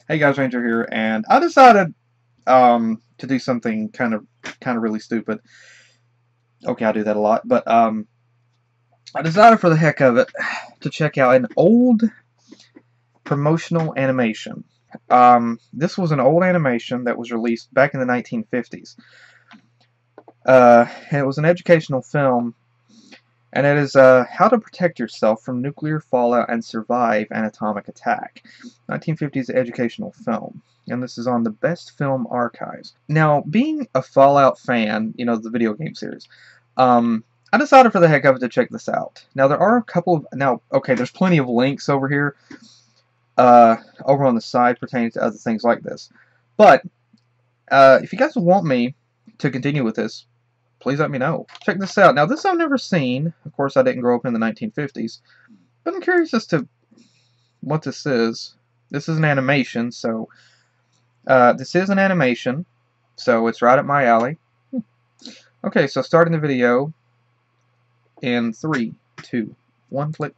Hey guys, Ranger here, and I decided to do something kind of really stupid. Okay, I do that a lot, but I decided for the heck of it to check out an old promotional animation. This was an old animation that was released back in the 1950s. And it was an educational film, and it is How to Protect Yourself from Nuclear Fallout and Survive an Atomic Attack. 1950s educational film. And this is on the Best Film Archives. Now, being a Fallout fan, you know, the video game series, I decided for the heck of it to check this out. Now, there are a couple of... Now, okay, there's plenty of links over here, over on the side pertaining to other things like this. But, if you guys want me to continue with this, please let me know. Check this out. Now, this I've never seen. Of course, I didn't grow up in the 1950s. But I'm curious as to what this is. This is an animation, so... this is an animation, so it's right up my alley. Okay, so starting the video in 3, 2, 1, click.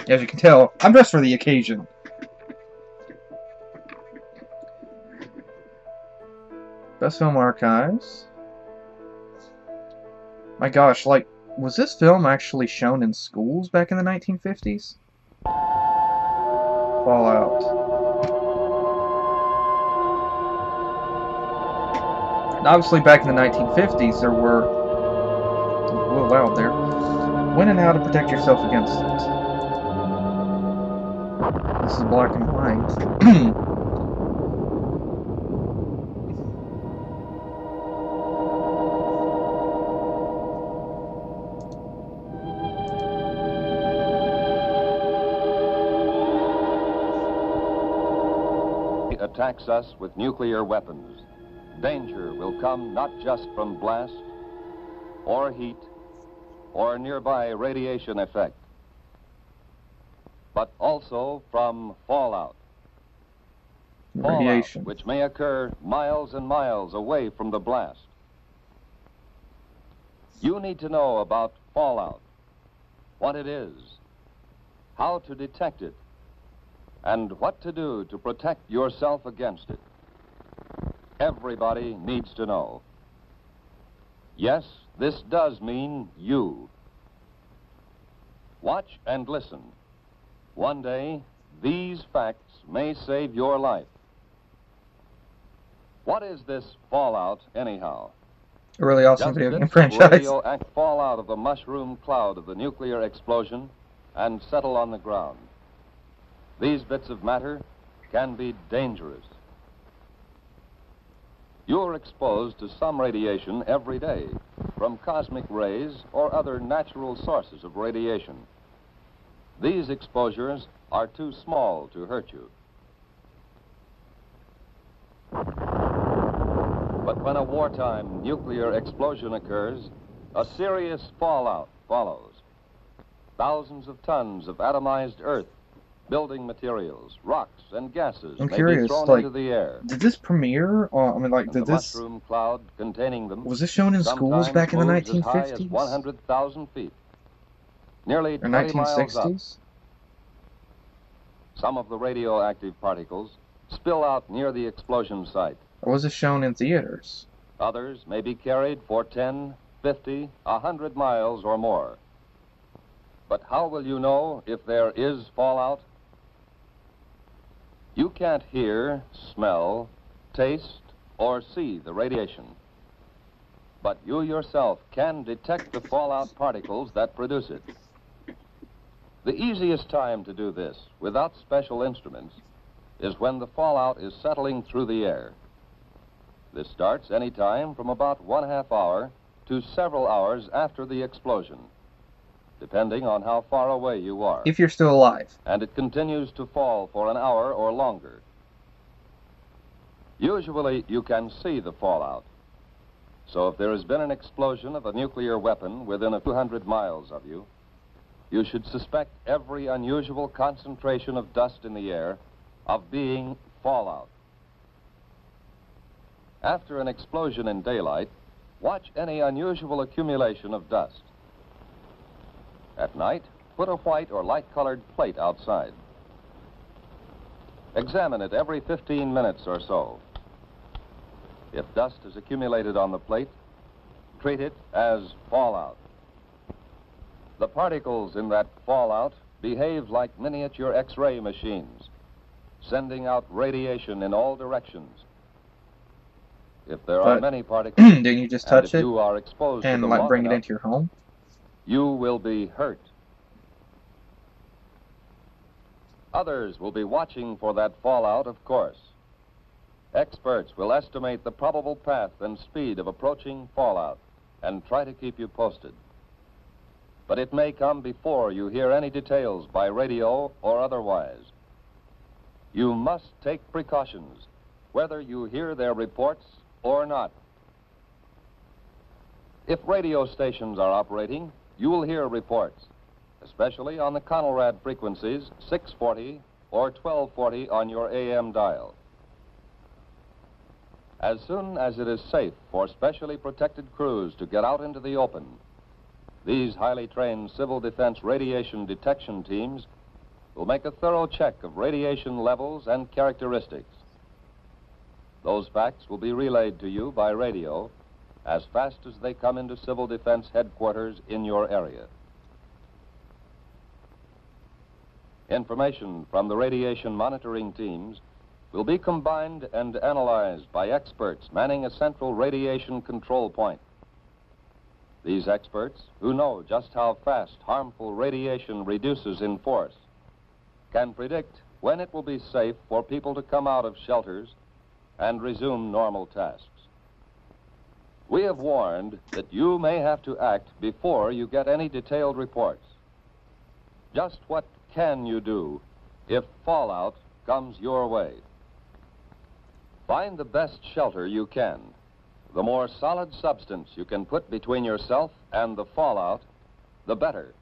As you can tell, I'm dressed for the occasion. Best Film Archives. My gosh, like, was this film actually shown in schools back in the 1950s? Fallout. And obviously back in the 1950s there were, a little loud there, when and how to protect yourself against it. This is black and white. Attacks us with nuclear weapons. Danger will come not just from blast or heat or nearby radiation effect, but also from fallout. Radiation. Fallout, which may occur miles and miles away from the blast. You need to know about fallout, what it is, how to detect it, and what to do to protect yourself against it. Everybody needs to know. Yes, this does mean you. Watch and listen. One day, these facts may save your life. What is this fallout, anyhow? A really awesome Just video game bits of franchise. radioactive fall out of the mushroom cloud of the nuclear explosion and settle on the ground. These bits of matter can be dangerous. You're exposed to some radiation every day, from cosmic rays or other natural sources of radiation. These exposures are too small to hurt you. But when a wartime nuclear explosion occurs, a serious fallout follows. Thousands of tons of atomized earth, building materials, rocks, and gases I'm may curious, be thrown like, into the air. did this premiere? I mean, like, And did the this... mushroom cloud containing them Was this shown in schools sometimes back in the moves as high as 1950s? 100,000 feet, nearly Or 20 miles up. 1960s? Some of the radioactive particles spill out near the explosion site. Or was this shown in theaters? Others may be carried for 10, 50, 100 miles or more. But how will you know if there is fallout? You can't hear, smell, taste, or see the radiation. But you yourself can detect the fallout particles that produce it. The easiest time to do this, without special instruments, is when the fallout is settling through the air. This starts any time from about 1/2 hour to several hours after the explosion, depending on how far away you are. If you're still alive. And it continues to fall for an hour or longer. Usually, you can see the fallout. So if there has been an explosion of a nuclear weapon within a few hundred miles of you, you should suspect every unusual concentration of dust in the air of being fallout. After an explosion in daylight, watch any unusual accumulation of dust. At night, put a white or light-colored plate outside. Examine it every 15 minutes or so. If dust has accumulated on the plate, treat it as fallout. The particles in that fallout behave like miniature X-ray machines, sending out radiation in all directions. If there are many particles, then you just touch it you are exposed and to them like long bring it enough, into your home? you will be hurt. Others will be watching for that fallout, of course. Experts will estimate the probable path and speed of approaching fallout and try to keep you posted. But it may come before you hear any details by radio or otherwise. You must take precautions, whether you hear their reports or not. If radio stations are operating, you will hear reports, especially on the Conelrad frequencies 640 or 1240 on your AM dial. As soon as it is safe for specially protected crews to get out into the open, these highly trained civil defense radiation detection teams will make a thorough check of radiation levels and characteristics. Those facts will be relayed to you by radio as fast as they come into civil defense headquarters in your area. Information from the radiation monitoring teams will be combined and analyzed by experts manning a central radiation control point. These experts, who know just how fast harmful radiation reduces in force, can predict when it will be safe for people to come out of shelters and resume normal tasks. We have warned that you may have to act before you get any detailed reports. Just what can you do if fallout comes your way? Find the best shelter you can. The more solid substance you can put between yourself and the fallout, the better.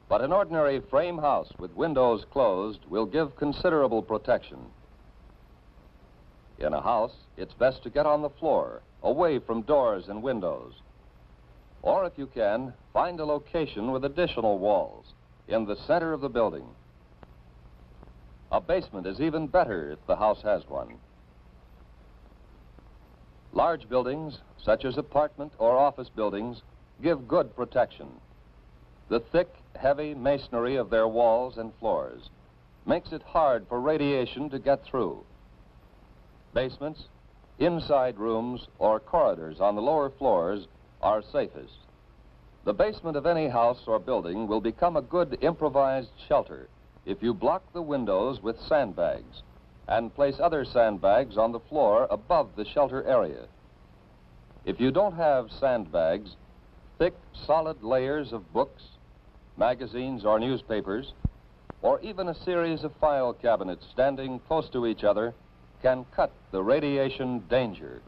But an ordinary frame house with windows closed will give considerable protection. In a house, it's best to get on the floor, away from doors and windows. Or if you can, find a location with additional walls in the center of the building. A basement is even better if the house has one. Large buildings, such as apartment or office buildings, give good protection. The thick, heavy masonry of their walls and floors makes it hard for radiation to get through. Basements, inside rooms, or corridors on the lower floors are safest. The basement of any house or building will become a good improvised shelter if you block the windows with sandbags and place other sandbags on the floor above the shelter area. If you don't have sandbags, thick, solid layers of books, magazines or newspapers, or even a series of file cabinets standing close to each other can cut the radiation danger.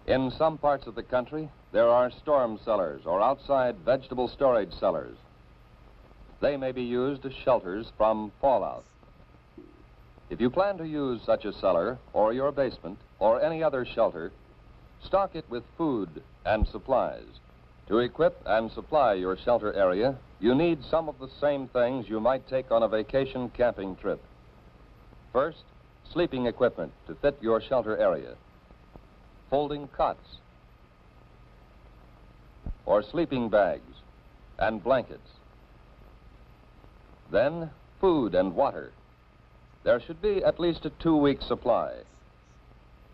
In some parts of the country, there are storm cellars or outside vegetable storage cellars. They may be used as shelters from fallout. If you plan to use such a cellar or your basement or any other shelter, stock it with food and supplies. To equip and supply your shelter area, you need some of the same things you might take on a vacation camping trip. First, sleeping equipment to fit your shelter area, folding cots or sleeping bags and blankets. Then, food and water. There should be at least a 2-week supply.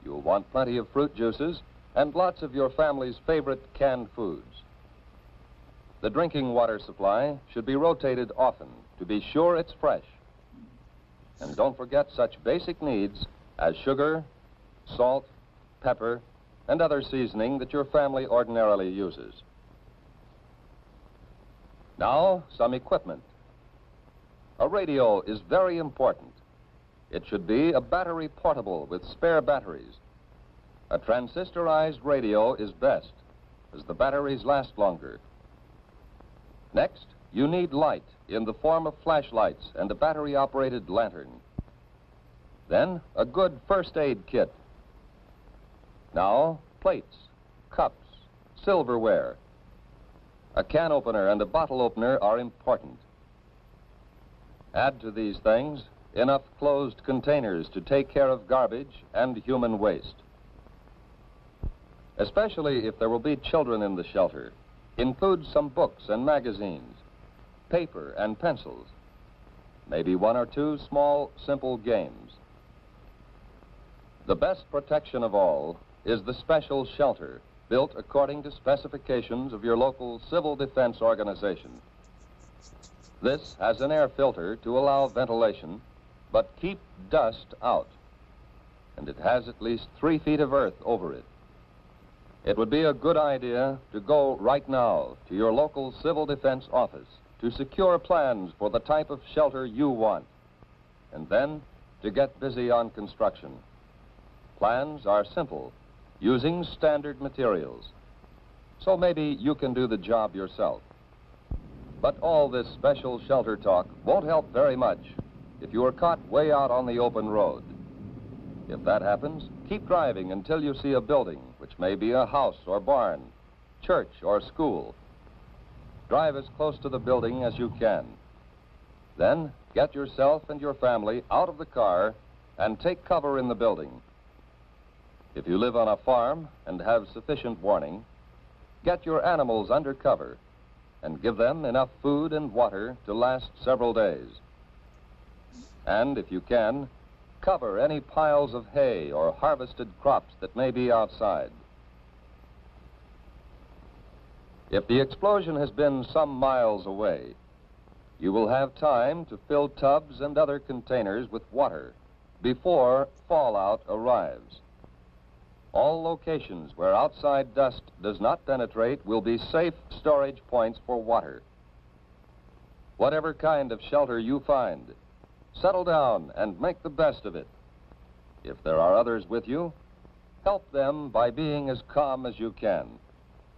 You'll want plenty of fruit juices and lots of your family's favorite canned foods. The drinking water supply should be rotated often to be sure it's fresh. And don't forget such basic needs as sugar, salt, pepper, and other seasoning that your family ordinarily uses. Now, some equipment. A radio is very important. It should be a battery portable with spare batteries. A transistorized radio is best, as the batteries last longer. Next, you need light in the form of flashlights and a battery-operated lantern. Then, a good first aid kit. Now, plates, cups, silverware. A can opener and a bottle opener are important. Add to these things enough closed containers to take care of garbage and human waste. Especially if there will be children in the shelter, include some books and magazines, paper and pencils, maybe one or two small, simple games. The best protection of all is the special shelter built according to specifications of your local civil defense organization. This has an air filter to allow ventilation, but keep dust out. And it has at least 3 feet of earth over it. It would be a good idea to go right now to your local civil defense office to secure plans for the type of shelter you want, and then to get busy on construction. Plans are simple, using standard materials. So maybe you can do the job yourself. But all this special shelter talk won't help very much if you are caught way out on the open road. If that happens, keep driving until you see a building, which may be a house or barn, church or school. Drive as close to the building as you can. Then get yourself and your family out of the car and take cover in the building. If you live on a farm and have sufficient warning, get your animals under cover and give them enough food and water to last several days. And if you can, cover any piles of hay or harvested crops that may be outside. If the explosion has been some miles away, you will have time to fill tubs and other containers with water before fallout arrives. All locations where outside dust does not penetrate will be safe storage points for water. Whatever kind of shelter you find, settle down and make the best of it. If there are others with you, help them by being as calm as you can,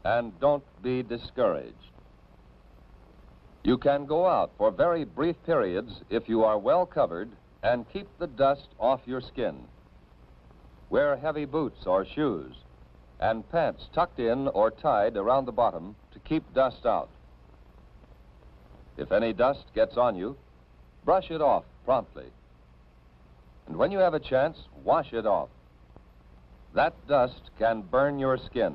and don't be discouraged. You can go out for very brief periods if you are well covered and keep the dust off your skin. Wear heavy boots or shoes and pants tucked in or tied around the bottom to keep dust out. If any dust gets on you, brush it off promptly. And when you have a chance, wash it off. That dust can burn your skin.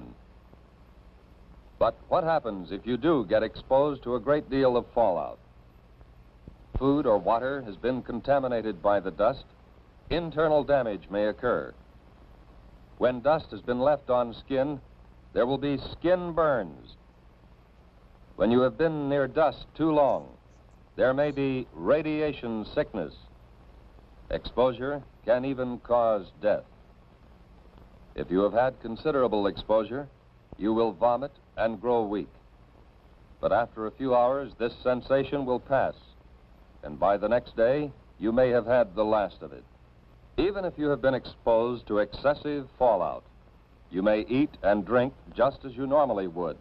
But what happens if you do get exposed to a great deal of fallout? Food or water has been contaminated by the dust. Internal damage may occur. When dust has been left on skin, there will be skin burns. When you have been near dust too long, there may be radiation sickness. Exposure can even cause death. If you have had considerable exposure, you will vomit and grow weak. But after a few hours, this sensation will pass, and by the next day, you may have had the last of it. Even if you have been exposed to excessive fallout, you may eat and drink just as you normally would.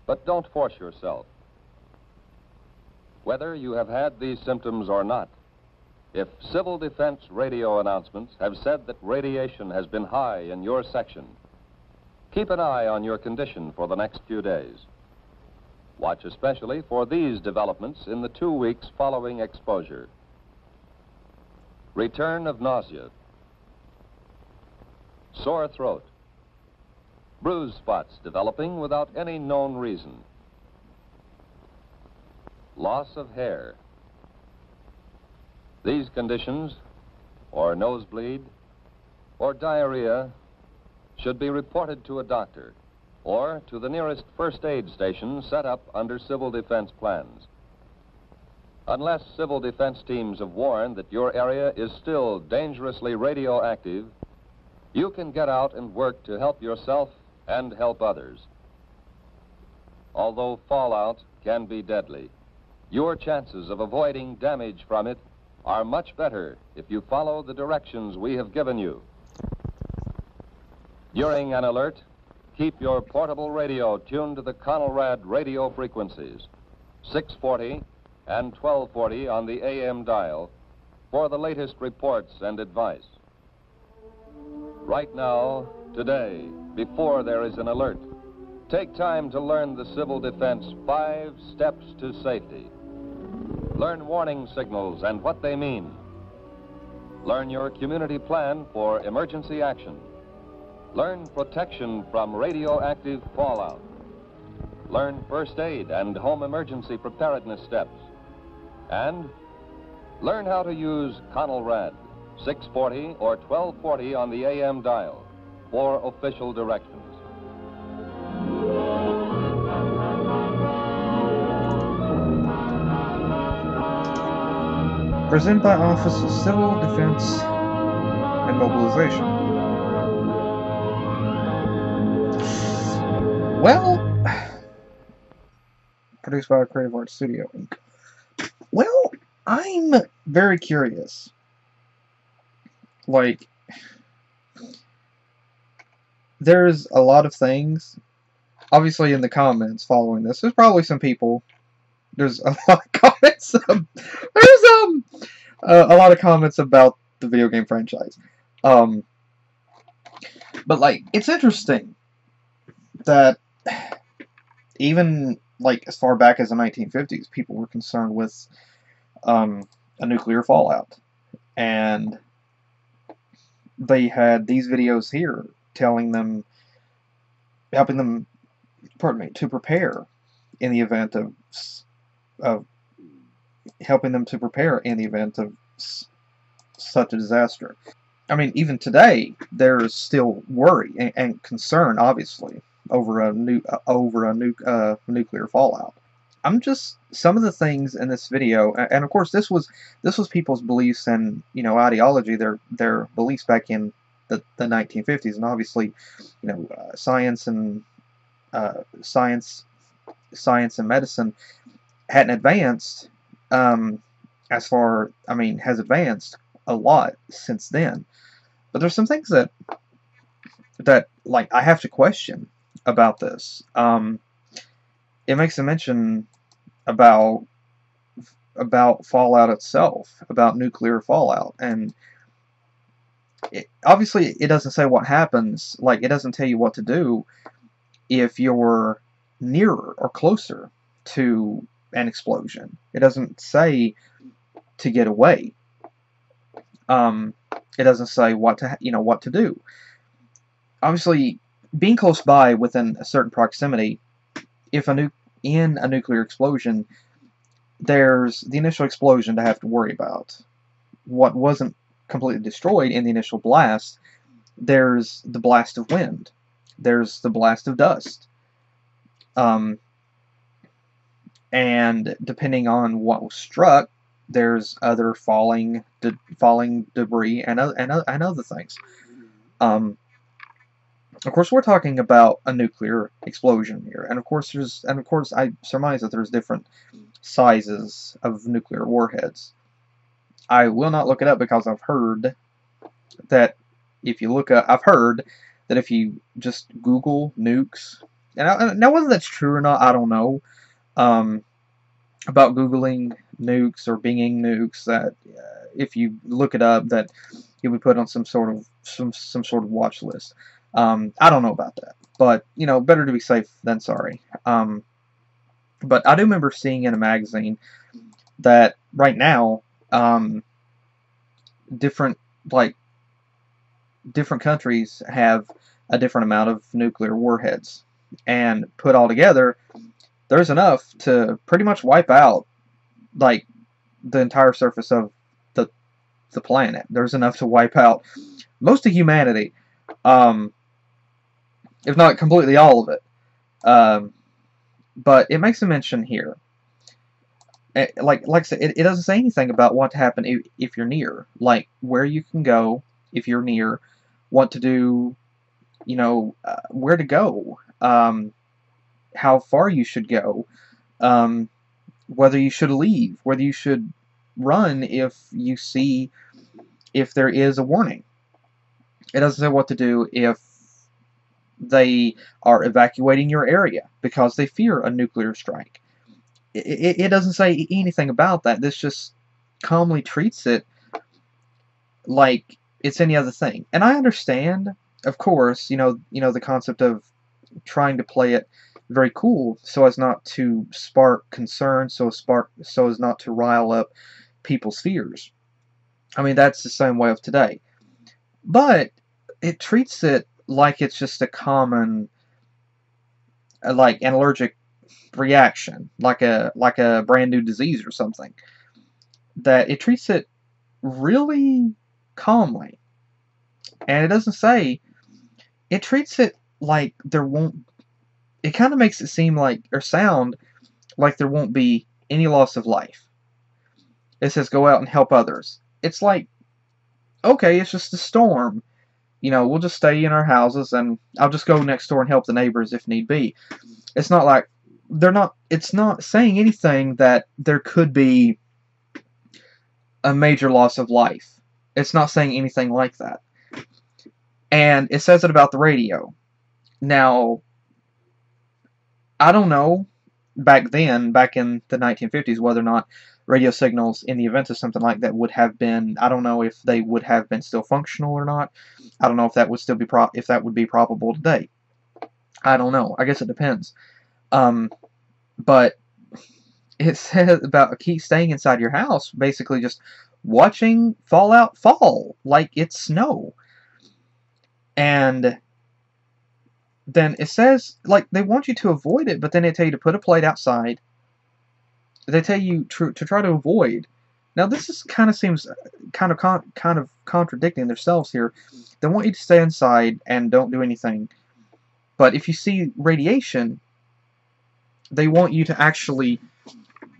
But don't force yourself. Whether you have had these symptoms or not, if civil defense radio announcements have said that radiation has been high in your section, keep an eye on your condition for the next few days. Watch especially for these developments in the 2 weeks following exposure. Return of nausea, sore throat, bruise spots developing without any known reason, loss of hair. These conditions, or nosebleed, or diarrhea, should be reported to a doctor or to the nearest first aid station set up under civil defense plans. Unless civil defense teams have warned that your area is still dangerously radioactive, you can get out and work to help yourself and help others. Although fallout can be deadly, your chances of avoiding damage from it are much better if you follow the directions we have given you. During an alert, keep your portable radio tuned to the Conelrad radio frequencies, 640 and 1240 on the AM dial, for the latest reports and advice. Right now, today, before there is an alert, take time to learn the Civil Defense 5 steps to safety. Learn warning signals and what they mean, Learn your community plan for emergency action. Learn protection from radioactive fallout. Learn first aid and home emergency preparedness steps. And learn how to use Conelrad 640 or 1240 on the AM dial for official directions. Presented by Office of Civil Defense and Mobilization. Well, produced by Creative Arts Studio Inc. Well, I'm very curious. Like, there's a lot of things, obviously in the comments following this, there's probably some people, there's a lot of comments, there's a lot of comments about the video game franchise. But like, it's interesting that even like as far back as the 1950s, people were concerned with a nuclear fallout, and they had these videos here telling them, helping them, pardon me, to prepare in the event of helping them to prepare in the event of such a disaster. I mean, even today, there's still worry and concern, obviously, over a nuclear fallout. I'm just, some of the things in this video, and of course this was people's beliefs and, you know, ideology, their beliefs back in the 1950s, and obviously, you know, science and medicine hadn't advanced as far, I mean, has advanced a lot since then. But there's some things that like I have to question about this. It makes a mention about fallout itself, about nuclear fallout, and obviously it doesn't say what happens, like it doesn't tell you what to do if you're nearer or closer to an explosion. It doesn't say to get away. It doesn't say what to do. Obviously, being close by within a certain proximity, if in a nuclear explosion, there's the initial explosion to have to worry about. What wasn't completely destroyed in the initial blast, there's the blast of wind, there's the blast of dust, and depending on what was struck, there's other falling debris and other things. Of course, we're talking about a nuclear explosion here, and of course I surmise that there's different sizes of nuclear warheads. I will not look it up because I've heard that if you look up, I've heard that if you just Google nukes, and now whether that's true or not, I don't know. About Googling nukes or binging nukes, that if you look it up, that you'll be put on some sort of watch list. I don't know about that, but you know, better to be safe than sorry. But I do remember seeing in a magazine that right now, different countries have a different amount of nuclear warheads, and put all together, there's enough to pretty much wipe out like the entire surface of the planet. There's enough to wipe out most of humanity, if not completely all of it. But it makes a mention here. Like I said, it doesn't say anything about what to happen if you're near, like where you can go if you're near, what to do, you know, where to go, how far you should go, whether you should leave, whether you should run if there is a warning. It doesn't say what to do if they are evacuating your area because they fear a nuclear strike. It doesn't say anything about that. This just calmly treats it like it's any other thing. And I understand, of course, you know the concept of trying to play it very cool so as not to spark concern, so as not to rile up people's fears. I mean, that's the same way of today. But it treats it like it's just a common, like an allergic reaction, like a brand new disease or something. That it treats it really calmly, and it doesn't say. It treats it like there won't. It kind of makes it seem like or sound like there won't be any loss of life. It says go out and help others. It's like, okay, it's just a storm. We'll just stay in our houses and I'll just go next door and help the neighbors if need be. It's not like it's not saying anything that there could be a major loss of life. It's not saying anything like that. And it says it about the radio. Now, I don't know back then, back in the 1950s, whether or not radio signals in the event of something like that would have been, I don't know if they would have been still functional or not. I don't know if that would still be if that would be probable today. I don't know. I guess it depends. But it says about keep staying inside your house, basically just watching fallout fall like it's snow. And then it says, like, they want you to avoid it, but then they tell you to put a plate outside. They tell you to try to avoid. Now, this is kind of seems kind of contradicting themselves here. They want you to stay inside and don't do anything. But if you see radiation, they want you to actually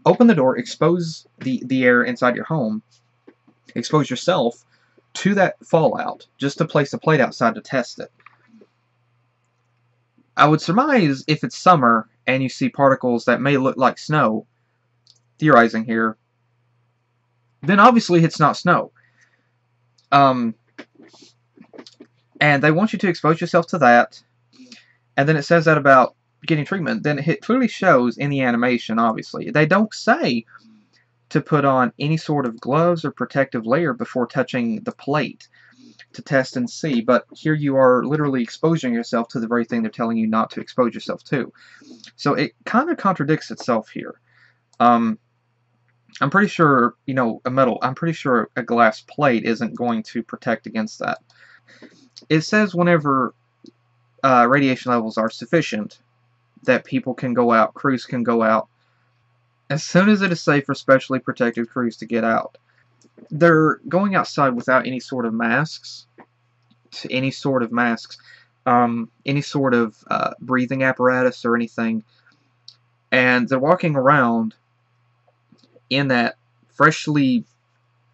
open the door, expose the air inside your home, expose yourself to that fallout, just to place a plate outside to test it. I would surmise if it's summer and you see particles that may look like snow, theorizing here, then obviously it's not snow. And they want you to expose yourself to that. And then it says that about getting treatment. Then it clearly shows in the animation, obviously. They don't say to put on any sort of gloves or protective layer before touching the plate to test and see, but here you are literally exposing yourself to the very thing they're telling you not to expose yourself to. So it kind of contradicts itself here. I'm pretty sure, I'm pretty sure a glass plate isn't going to protect against that. It says whenever radiation levels are sufficient, that people can go out, crews can go out, as soon as it is safe for specially protected crews to get out. They're going outside without any sort of masks, any sort of breathing apparatus or anything, and they're walking around in that freshly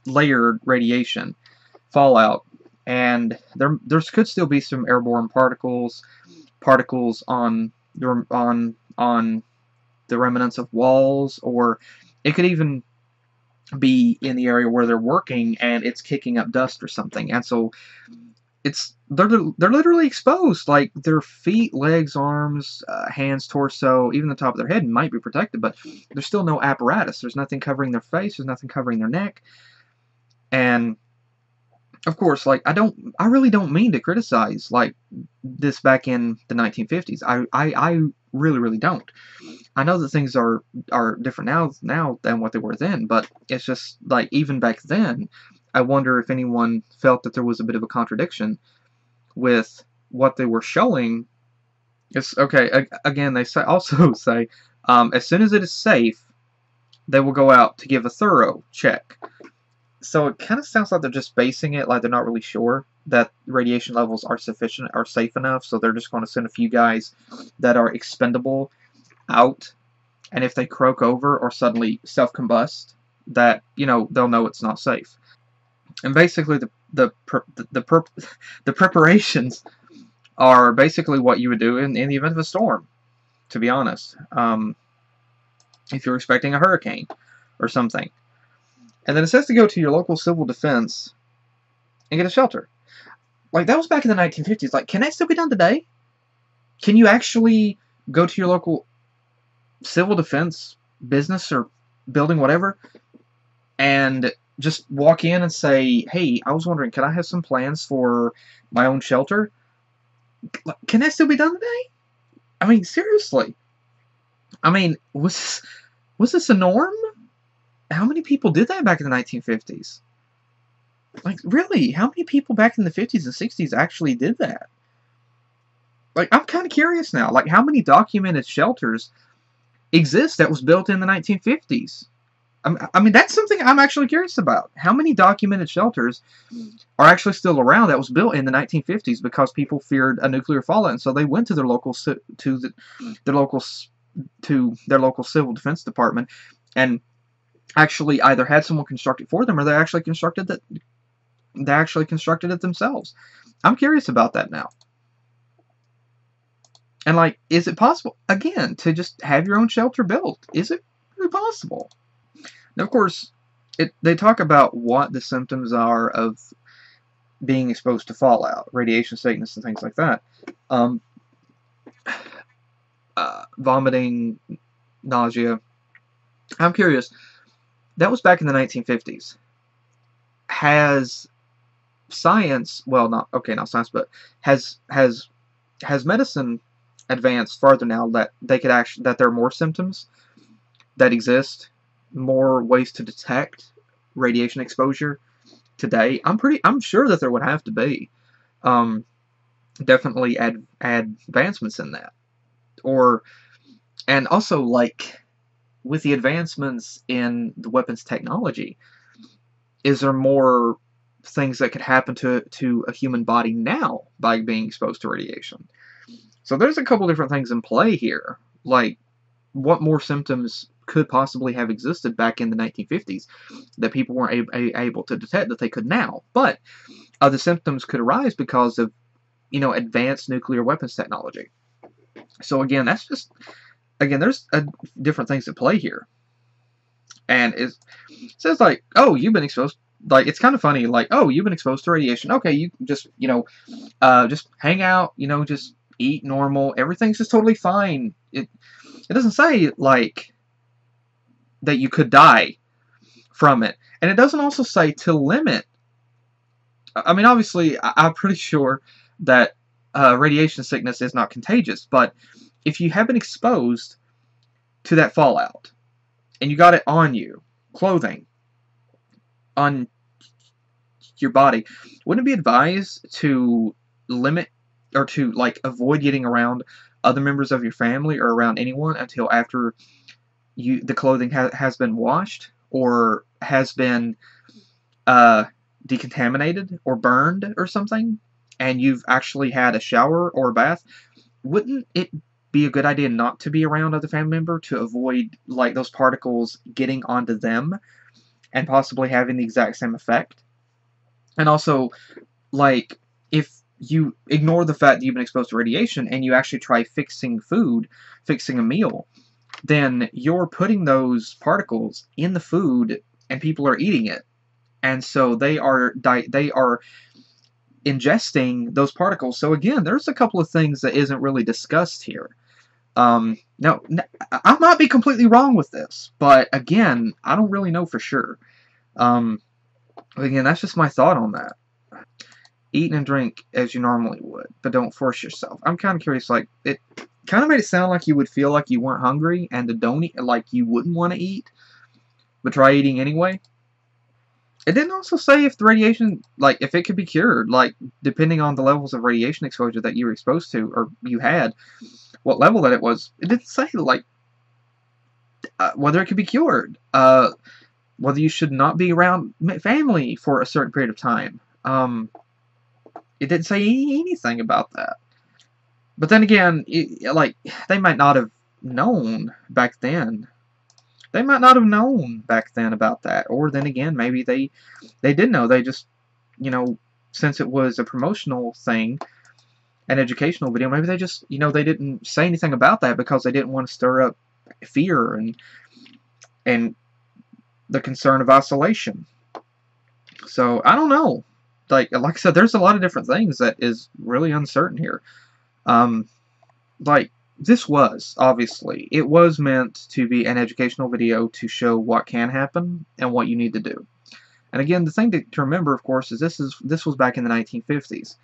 layered radiation fallout, and there could still be some airborne particles on the remnants of walls, or it could even be in the area where they're working and it's kicking up dust or something. And so they're literally exposed. Like their feet, legs, arms, hands, torso, even the top of their head might be protected, but there's still no apparatus. There's nothing covering their face. There's nothing covering their neck. And of course, like I really don't mean to criticize like this back in the 1950s. I really don't. I know that things are different now than what they were then, but it's just like even back then, I wonder if anyone felt that there was a bit of a contradiction with what they were showing. It's okay. Again, they also say as soon as it is safe, they will go out to give a thorough check. So it kind of sounds like they're just basing it like they're not really sure that radiation levels are sufficient or safe enough, so they're just going to send a few guys that are expendable out, and if they croak over or suddenly self-combust, that they'll know it's not safe. And basically the preparations are basically what you would do in the event of a storm, to be honest. If you're expecting a hurricane or something. And then it says to go to your local civil defense and get a shelter. Like, that was back in the 1950s. Like, can that still be done today? Can you actually go to your local civil defense business or building, whatever, and just walk in and say, hey, I was wondering, can I have some plans for my own shelter? Can that still be done today? I mean, seriously. I mean, was this a norm? How many people did that back in the 1950s? Like, really, how many people back in the 50s and 60s actually did that? Like, I'm kind of curious now. Like, how many documented shelters exist that was built in the 1950s? I mean, that's something I'm actually curious about. How many documented shelters are actually still around that was built in the 1950s because people feared a nuclear fallout, and so they went to their local their local civil defense department and actually either had someone construct it for them or they actually constructed it themselves. I'm curious about that now. And, like, is it possible, again, to just have your own shelter built? Is it really possible? Now, of course, they talk about what the symptoms are of being exposed to fallout, radiation sickness, and things like that. Vomiting, nausea. I'm curious. That was back in the 1950s. Has science, well, not science, but has medicine advanced farther now that that there are more symptoms that exist, more ways to detect radiation exposure today? I'm sure that there would have to be definitely advancements in that. And also, like, with the advancements in the weapons technology, is there more things that could happen to a human body now by being exposed to radiation? So there's a couple different things in play here. Like, what more symptoms could possibly have existed back in the 1950s that people weren't able to detect that they could now? But the symptoms could arise because of, advanced nuclear weapons technology. So again, there's different things at play here. And it says, like, oh, you've been exposed. Like, it's kind of funny, like, oh, you've been exposed to radiation. Okay, you just, just hang out, just eat normal. Everything's just totally fine. It doesn't say, like, that you could die from it. And it doesn't also say to limit. I mean, obviously, I'm pretty sure that radiation sickness is not contagious. But if you have been exposed to that fallout, and you got it on you, clothing, on your body, wouldn't it be advised to limit or to, like, avoid getting around other members of your family or around anyone until after the clothing has been washed or has been decontaminated or burned or something, and you've actually had a shower or a bath? Wouldn't it be a good idea not to be around other family member to avoid, like, those particles getting onto them and possibly having the exact same effect? And also, like, if you ignore the fact that you've been exposed to radiation and you actually try fixing a meal, then you're putting those particles in the food and people are eating it. And so they are ingesting those particles. So again, there's a couple of things that isn't really discussed here. Now, I might be completely wrong with this, but again, I don't really know for sure. Again, that's just my thought on that. Eat and drink as you normally would, but don't force yourself. I'm kind of curious, like, it kind of made it sound like you would feel like you weren't hungry and don't eat, like you wouldn't want to eat, but try eating anyway. It didn't also say if the radiation, like, if it could be cured, like, depending on the levels of radiation exposure that you were exposed to, or you had, what level that it was. It didn't say, like, whether it could be cured, whether you should not be around family for a certain period of time. It didn't say anything about that. But then again, like, they might not have known back then. They might not have known back then about that. Or then again, maybe they did know. They just, since it was a promotional thing, an educational video, maybe they just, they didn't say anything about that because they didn't want to stir up fear and the concern of isolation. So, I don't know. Like I said, there's a lot of different things that is really uncertain here. Like, this was, obviously, it was meant to be an educational video to show what can happen and what you need to do. And again, the thing to remember, of course, is this was back in the 1950s.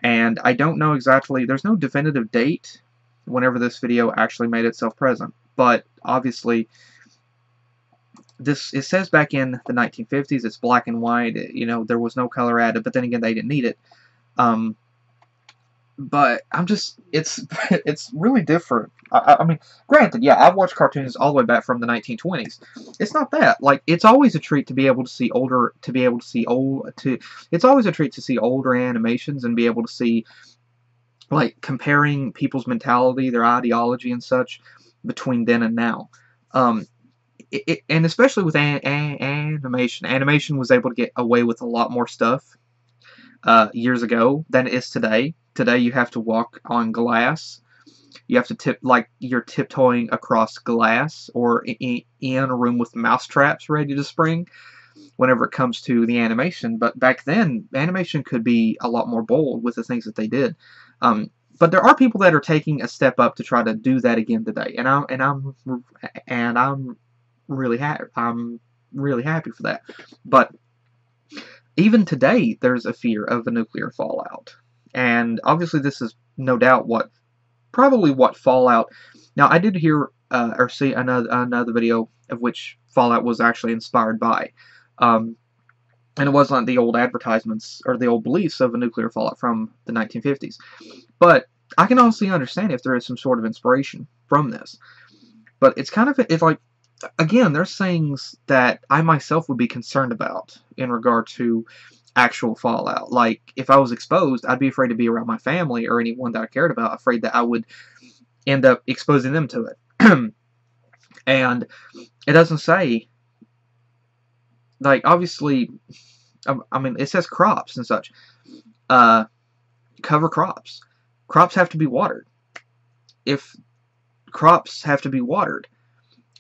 And I don't know exactly, there's no definitive date whenever this video actually made itself present. But, obviously, it says back in the 1950s, it's black and white. You know, there was no color added, but then again, they didn't need it. But I'm just, it's really different. I mean, granted, yeah, I've watched cartoons all the way back from the 1920s. It's not that. Like, it's always a treat to be able to see older, it's always a treat to see older animations and be able to see, like, comparing people's mentality, their ideology and such between then and now. And especially with animation. Animation was able to get away with a lot more stuff years ago than it is today. Today you have to walk on glass. You have to like you're tiptoeing across glass or in a room with mouse traps ready to spring whenever it comes to the animation. But back then, animation could be a lot more bold with the things that they did. But there are people that are taking a step up to try to do that again today, and I'm really happy. I'm really happy for that. But even today, there's a fear of a nuclear fallout. And obviously this is no doubt probably what Fallout... Now, I did hear or see another video of which Fallout was actually inspired by. And it wasn't the old advertisements or the old beliefs of a nuclear fallout from the 1950s. But I can honestly understand if there is some sort of inspiration from this. But it's kind of... It's like, again, there's things that I myself would be concerned about in regard to actual fallout. Like, if I was exposed, I'd be afraid to be around my family or anyone that I cared about, afraid that I would end up exposing them to it. And it doesn't say, like, obviously, I mean, it says crops and such. Cover crops. Crops have to be watered. If crops have to be watered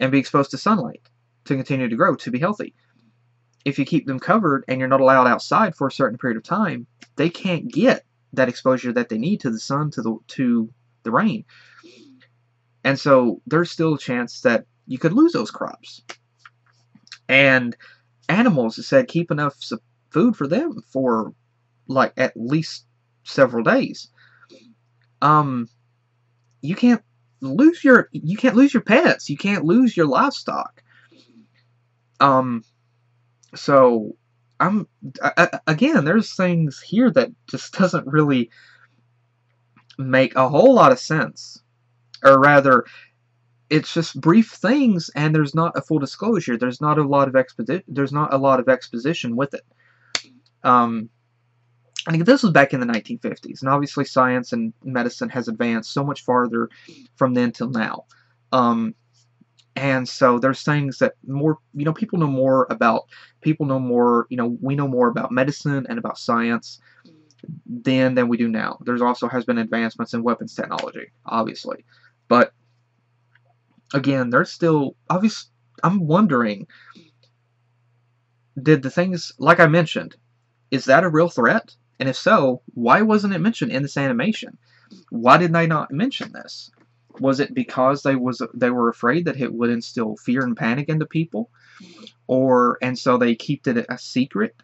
and be exposed to sunlight to continue to grow, to be healthy. If you keep them covered and you're not allowed outside for a certain period of time, they can't get that exposure that they need to the sun, to the rain. And so there's still a chance that you could lose those crops. And animals, it said, keep enough food for them for like at least several days. You can't lose your pets. You can't lose your livestock. So, again, there's things here that just doesn't really make a whole lot of sense. Or rather, it's just brief things, and there's not a full disclosure. There's not a lot of exposition with it. And this was back in the 1950s, and obviously science and medicine has advanced so much farther from then till now. And so there's things that people know more about, we know more about medicine and about science then than we do now. There's also has been advancements in weapons technology, obviously. But, again, there's still, I'm wondering, did the things, like I mentioned, is that a real threat? And if so, why wasn't it mentioned in this animation? Why did they not mention this? Was it because they were afraid that it would instill fear and panic into people? And so they kept it a secret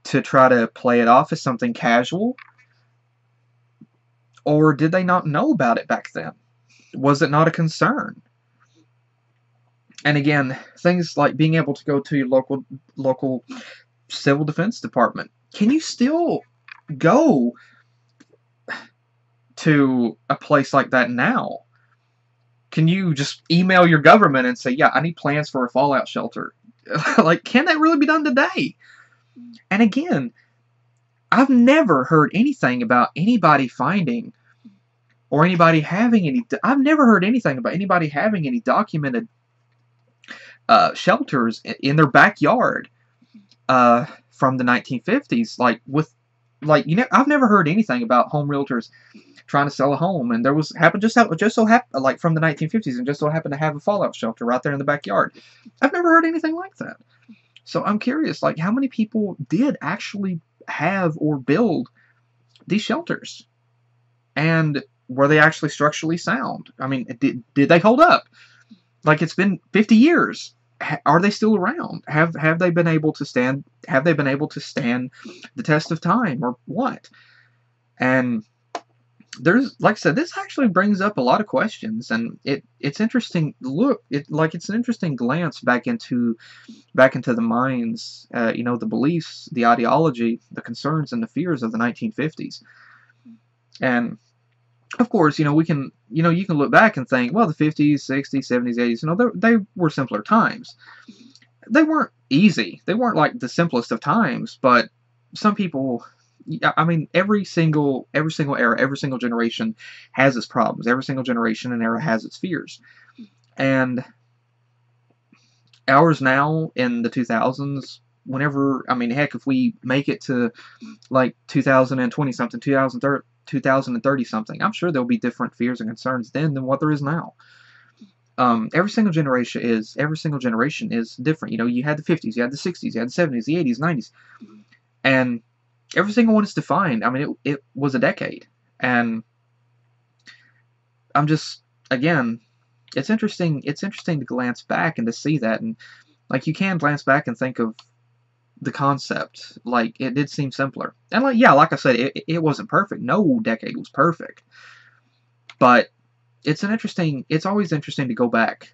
to try to play it off as something casual? Or did they not know about it back then? Was it not a concern? And again, things like being able to go to your local civil defense department. Can you still go to a place like that now? Can you just email your government and say, yeah, I need plans for a fallout shelter? Like, can that really be done today? And again, I've never heard anything about anybody finding or anybody having any... I've never heard anything about anybody having any documented shelters in their backyard from the 1950s. I've never heard anything about home realtors trying to sell a home, and there was just so happened, like from the 1950s, and just so happened to have a fallout shelter right there in the backyard. I've never heard anything like that. So I'm curious, like, how many people did actually have or build these shelters? And were they actually structurally sound? I mean, did they hold up? Like, it's been 50 years. Are they still around? Have they been able to stand? Have they been able to stand the test of time, or what? And there's, like I said, this actually brings up a lot of questions, and it's interesting. Look, it's an interesting glance back into the minds, the beliefs, the ideology, the concerns, and the fears of the 1950s. And of course, we can, you can look back and think, well, the 50s, 60s, 70s, 80s, they were simpler times. They weren't easy. They weren't like the simplest of times, but some people, I mean, every single era, every single generation has its problems. Every single generation and era has its fears. And ours now in the 2000s, whenever, I mean, heck, if we make it to like 2020 something, 2030 something, I'm sure there'll be different fears and concerns then than what there is now. Every single generation is different. You had the 50s, you had the 60s, you had the 70s, the 80s, 90s, and every single one is defined. I mean, it was a decade, and I'm just, again, it's interesting to glance back and to see that, and like you can glance back and think of the concept, like it did seem simpler, and like I said, it wasn't perfect. No decade was perfect, but it's always interesting to go back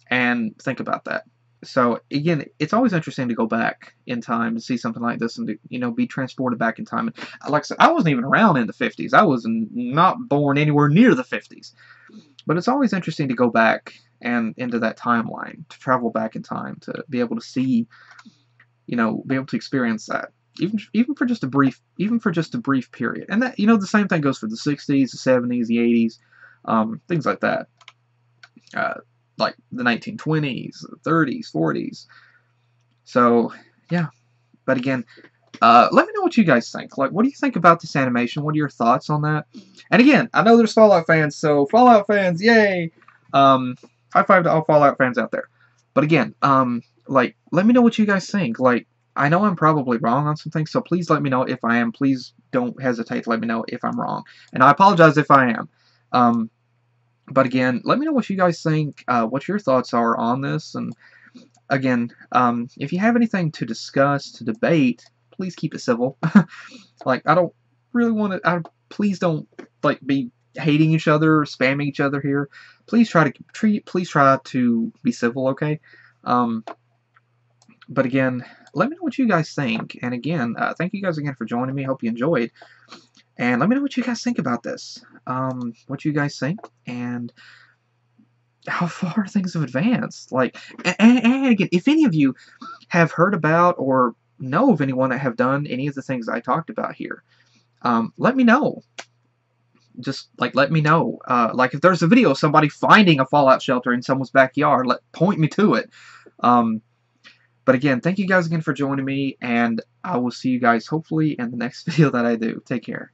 and think about that. So again, it's always interesting to go back in time to see something like this and to, be transported back in time. And like I said, I wasn't even around in the 50s. I was not born anywhere near the 50s. But it's always interesting to go back and into that timeline, to travel back in time, to be able to see, be able to experience that. Even for just a brief period. And that, the same thing goes for the 60s, the 70s, the 80s, things like that. Like the 1920s, the 30s, 40s. So, yeah. But again, let me know what you guys think. Like, what do you think about this animation? What are your thoughts on that? And again, I know there's Fallout fans, so Fallout fans, yay! High five to all Fallout fans out there. But again, like, let me know what you guys think. Like, I know I'm probably wrong on some things, so please let me know if I am. Please don't hesitate to let me know if I'm wrong. And I apologize if I am. But again, let me know what you guys think, what your thoughts are on this. And again, if you have anything to discuss, to debate, please keep it civil. Like, I don't really want to, please don't, like, be hating each other, or spamming each other here. Please try to be civil, okay? But again, let me know what you guys think. And again, thank you guys again for joining me. Hope you enjoyed. And let me know what you guys think about this. What you guys think, and how far things have advanced. Like, and again, if any of you have heard about or know of anyone that have done any of the things I talked about here, let me know. Just, like, let me know. Like, if there's a video of somebody finding a fallout shelter in someone's backyard, point me to it. But again, thank you guys again for joining me, and I will see you guys hopefully in the next video that I do. Take care.